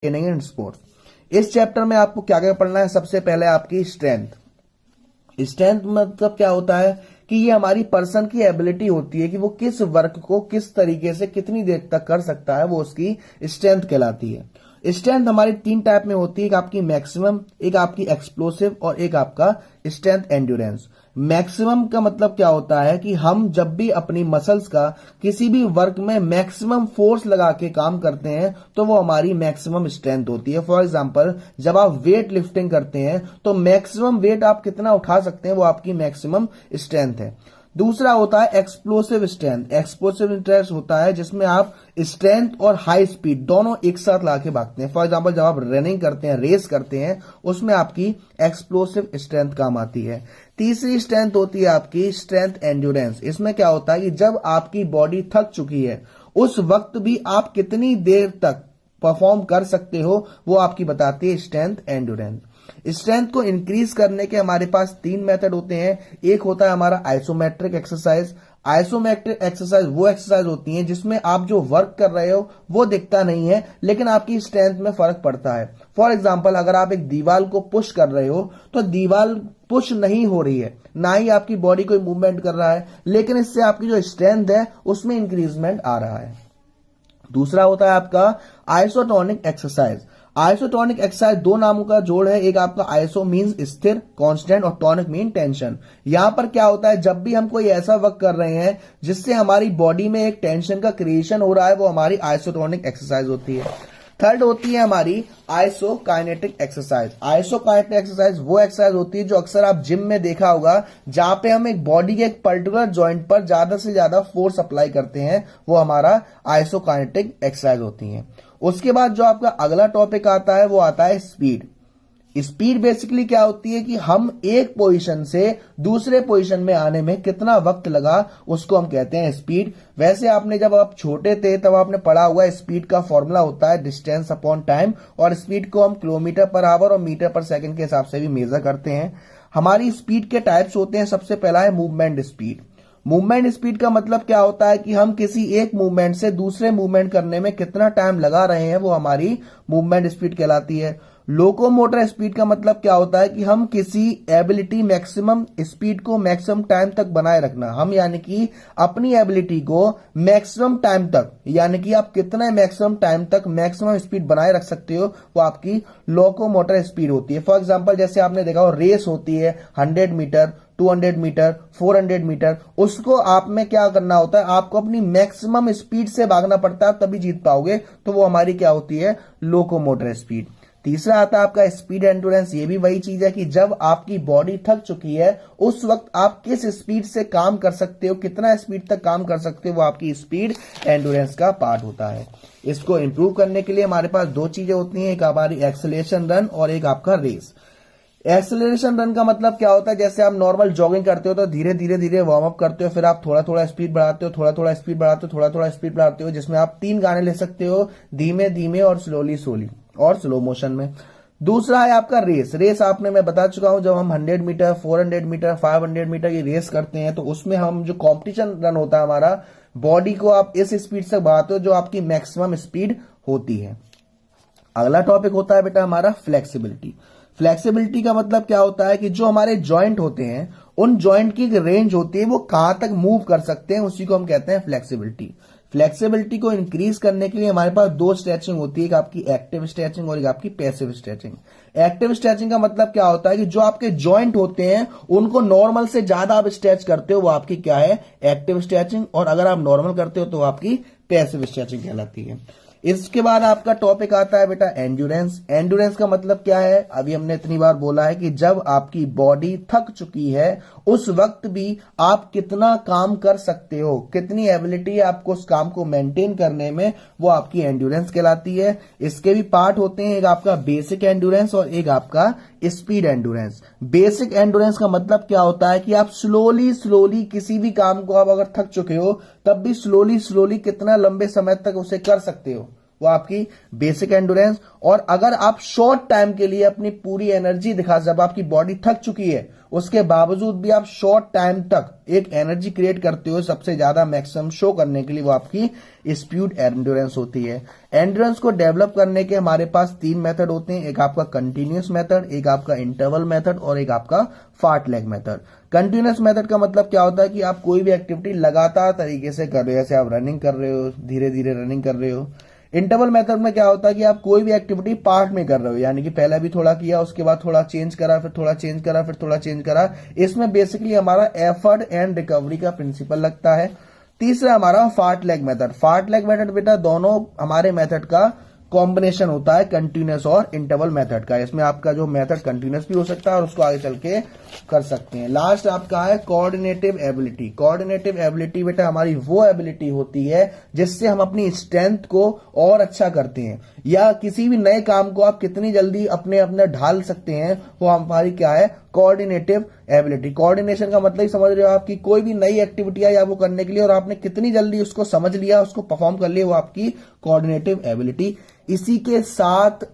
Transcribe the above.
Training and sports. इस chapter में आपको क्या क्या पढ़ना है? सबसे पहले आपकी स्ट्रेंथ। स्ट्रेंथ मतलब क्या होता है कि ये हमारी पर्सन की एबिलिटी होती है कि वो किस वर्क को किस तरीके से कितनी देर तक कर सकता है, वो उसकी स्ट्रेंथ कहलाती है। स्ट्रेंथ हमारी तीन टाइप में होती है, एक आपकी मैक्सिमम, एक आपकी एक्सप्लोसिव और एक आपका स्ट्रेंथ एंड्योरेंस। मैक्सिमम का मतलब क्या होता है कि हम जब भी अपनी मसल्स का किसी भी वर्क में मैक्सिमम फोर्स लगा के काम करते हैं तो वो हमारी मैक्सिमम स्ट्रेंथ होती है। फॉर एग्जांपल, जब आप वेट लिफ्टिंग करते हैं तो मैक्सिमम वेट आप कितना उठा सकते हैं, वो आपकी मैक्सिमम स्ट्रेंथ है। दूसरा होता है एक्सप्लोसिव स्ट्रेंथ। एक्सप्लोसिव स्ट्रेंथ होता है जिसमें आप स्ट्रेंथ और हाई स्पीड दोनों एक साथ लाके भागते हैं। फॉर एग्जांपल, जब आप रनिंग करते हैं, रेस करते हैं, उसमें आपकी एक्सप्लोसिव स्ट्रेंथ काम आती है। तीसरी स्ट्रेंथ होती है आपकी स्ट्रेंथ एंड्योरेंस। इसमें क्या होता है कि जब आपकी बॉडी थक चुकी है उस वक्त भी आप कितनी देर तक परफॉर्म कर सकते हो, वो आपकी बताती है स्ट्रेंथ एंड्योरेंस। स्ट्रेंथ को इंक्रीज करने के हमारे पास तीन मेथड होते हैं। एक होता है हमारा आइसोमेट्रिक एक्सरसाइज। आइसोमेट्रिक एक्सरसाइज वो एक्सरसाइज होती है जिसमें आप जो वर्क कर रहे हो वो दिखता नहीं है लेकिन आपकी स्ट्रेंथ में फर्क पड़ता है। फॉर एग्जांपल, अगर आप एक दीवार को पुश कर रहे हो तो दीवार पुश नहीं हो रही है, ना ही आपकी बॉडी कोई मूवमेंट कर रहा है, लेकिन इससे आपकी जो स्ट्रेंथ है उसमें इंक्रीजमेंट आ रहा है। दूसरा होता है आपका आइसोटोनिक एक्सरसाइज। आइसोटोनिक एक्सरसाइज दो नामों का जोड़ है। एक आपका आइसो मीन्स स्थिर, कांस्टेंट, और टॉनिक मीन टेंशन। यहां पर क्या होता है, जब भी हम कोई ऐसा वर्क कर रहे हैं जिससे हमारी बॉडी में एक टेंशन का क्रिएशन हो रहा है, वो हमारी आइसोटोनिक एक्सरसाइज होती है। थर्ड होती है हमारी आइसोकाइनेटिक एक्सरसाइज। आइसोकाइनेटिक एक्सरसाइज वो एक्सरसाइज होती है जो अक्सर आप जिम में देखा होगा, जहां पे हम एक बॉडी के एक पर्टिकुलर जॉइंट पर ज्यादा से ज्यादा फोर्स अप्लाई करते हैं, वो हमारा आइसोकाइनेटिक एक्सरसाइज होती है। उसके बाद जो आपका अगला टॉपिक आता है वो आता है स्पीड। स्पीड बेसिकली क्या होती है कि हम एक पोजीशन से दूसरे पोजीशन में आने में कितना वक्त लगा, उसको हम कहते हैं स्पीड। वैसे आपने जब आप छोटे थे तब आपने पढ़ा हुआ स्पीड का फॉर्मूला होता है डिस्टेंस अपॉन टाइम, और स्पीड को हम किलोमीटर पर आवर और मीटर पर सेकंड के हिसाब से भी मेजर करते हैं। हमारी स्पीड के टाइप्स होते हैं। सबसे पहला है मूवमेंट स्पीड। मूवमेंट स्पीड का मतलब क्या होता है कि हम किसी एक मूवमेंट से दूसरे मूवमेंट करने में कितना टाइम लगा रहे हैं, वो हमारी मूवमेंट स्पीड कहलाती है। लोकोमोटर स्पीड का मतलब क्या होता है कि हम किसी एबिलिटी मैक्सिमम स्पीड को मैक्सिमम टाइम तक बनाए रखना। हम यानी कि अपनी एबिलिटी को मैक्सिमम टाइम तक, यानी कि आप कितना मैक्सिमम टाइम तक मैक्सिमम स्पीड बनाए रख सकते हो, वो आपकी लोकोमोटर स्पीड होती है। फॉर एग्जांपल, जैसे आपने देखा हो रेस होती है 100 मीटर, 200 मीटर, 400 मीटर, उसको आप में क्या करना होता है, आपको अपनी मैक्सिमम स्पीड से भागना पड़ता है, तभी जीत पाओगे। तो वो हमारी क्या होती है, लोकोमोटर स्पीड। तीसरा आता है आपका स्पीड एंड्योरेंस। ये भी वही चीज है कि जब आपकी बॉडी थक चुकी है उस वक्त आप किस स्पीड से काम कर सकते हो, कितना स्पीड तक काम कर सकते हो, वो आपकी स्पीड एंड्योरेंस का पार्ट होता है। इसको इंप्रूव करने के लिए हमारे पास दो चीजें होती हैं, एक हमारी एक्सेलरेशन रन और एक आपका रेस। एक्सेलरेशन रन का मतलब क्या होता है, जैसे आप नॉर्मल जॉगिंग करते हो तो धीरे धीरे धीरे वार्म अप करते हो, फिर आप थोड़ा थोड़ा स्पीड बढ़ाते हो, थोड़ा थोड़ा स्पीड बढ़ाते हो, थोड़ा थोड़ा स्पीड बढ़ाते हो, जिसमें आप 3 गाने ले सकते हो, धीमे धीमे और स्लोली स्लोली और स्लो मोशन में। दूसरा है आपका रेस। रेस आपने मैं बता चुका हूं, जब हम 100 मीटर, 400 मीटर, 500 मीटर की रेस करते हैं तो उसमें हम जो कॉम्पिटिशन रन होता है हमारा, बॉडी को आप इस स्पीड से बढ़ाते हो जो आपकी मैक्सिमम स्पीड होती है। अगला टॉपिक होता है बेटा हमारा फ्लेक्सिबिलिटी। फ्लेक्सिबिलिटी का मतलब क्या होता है कि जो हमारे जॉइंट होते हैं उन जॉइंट की रेंज होती है, वो कहां तक मूव कर सकते हैं, उसी को हम कहते हैं फ्लेक्सिबिलिटी। फ्लेक्सिबिलिटी को इंक्रीज करने के लिए हमारे पास दो स्ट्रेचिंग होती है, एक आपकी एक्टिव स्ट्रेचिंग और एक आपकी पैसिव स्ट्रेचिंग। एक्टिव स्ट्रेचिंग का मतलब क्या होता है कि जो आपके जॉइंट होते हैं उनको नॉर्मल से ज्यादा आप स्ट्रेच करते हो, वो आपकी क्या है, एक्टिव स्ट्रेचिंग, और अगर आप नॉर्मल करते हो तो आपकी पैसिव स्ट्रेचिंग कहलाती है। इसके बाद आपका टॉपिक आता है बेटा एंड्योरेंस। एंड्योरेंस का मतलब क्या है, अभी हमने इतनी बार बोला है कि जब आपकी बॉडी थक चुकी है उस वक्त भी आप कितना काम कर सकते हो, कितनी एबिलिटी है आपको उस काम को मेंटेन करने में, वो आपकी एंड्योरेंस कहलाती है। इसके भी पार्ट होते हैं, एक आपका बेसिक एंड्योरेंस और एक आपका स्पीड एंड्योरेंस। बेसिक एंड्योरेंस का मतलब क्या होता है कि आप स्लोली स्लोली किसी भी काम को, आप अगर थक चुके हो तब भी स्लोली स्लोली कितना लंबे समय तक उसे कर सकते हो, वो आपकी बेसिक एंड्योरेंस। और अगर आप शॉर्ट टाइम के लिए अपनी पूरी एनर्जी दिखा, जब आपकी बॉडी थक चुकी है उसके बावजूद भी आप शॉर्ट टाइम तक एक एनर्जी क्रिएट करते हो सबसे ज्यादा मैक्सिमम शो करने के लिए, वो आपकी स्पीड एंड्योरेंस होती है। एंड्योरेंस को डेवलप करने के हमारे पास 3 मेथड होते हैं, एक आपका कंटिन्यूस मेथड, एक आपका इंटरवल मेथड और एक आपका फार्टलेग मेथड। कंटिन्यूस मेथड का मतलब क्या होता है कि आप कोई भी एक्टिविटी लगातार तरीके से कर रहे हो, जैसे आप रनिंग कर रहे हो, धीरे धीरे रनिंग कर रहे हो। इंटरवल मेथड में क्या होता है कि आप कोई भी एक्टिविटी पार्ट में कर रहे हो, यानी कि पहले भी थोड़ा किया, उसके बाद थोड़ा चेंज करा, फिर थोड़ा चेंज करा, फिर थोड़ा चेंज करा। इसमें बेसिकली हमारा एफर्ट एंड रिकवरी का प्रिंसिपल लगता है। तीसरा हमारा फार्टलेग मेथड। फार्टलेग मेथड बेटा दोनों हमारे मेथड का कॉम्बिनेशन होता है, कंटिन्यूस और इंटरवल मेथड का। इसमें आपका जो मेथड कंटिन्यूस भी हो सकता है और उसको आगे चल के कर सकते हैं। लास्ट आपका है कोऑर्डिनेटिव एबिलिटी। कोऑर्डिनेटिव एबिलिटी बेटा हमारी वो एबिलिटी होती है जिससे हम अपनी स्ट्रेंथ को और अच्छा करते हैं, या किसी भी नए काम को आप कितनी जल्दी अपने अपने ढाल सकते हैं, वो हमारी क्या है, कोऑर्डिनेटिव एबिलिटी। कोऑर्डिनेशन का मतलब ही समझ रहे हो आप कि कोई भी नई एक्टिविटी है या वो करने के लिए और आपने कितनी जल्दी उसको समझ लिया, उसको परफॉर्म कर लिया, वो आपकी कोऑर्डिनेटिव एबिलिटी। इसी के साथ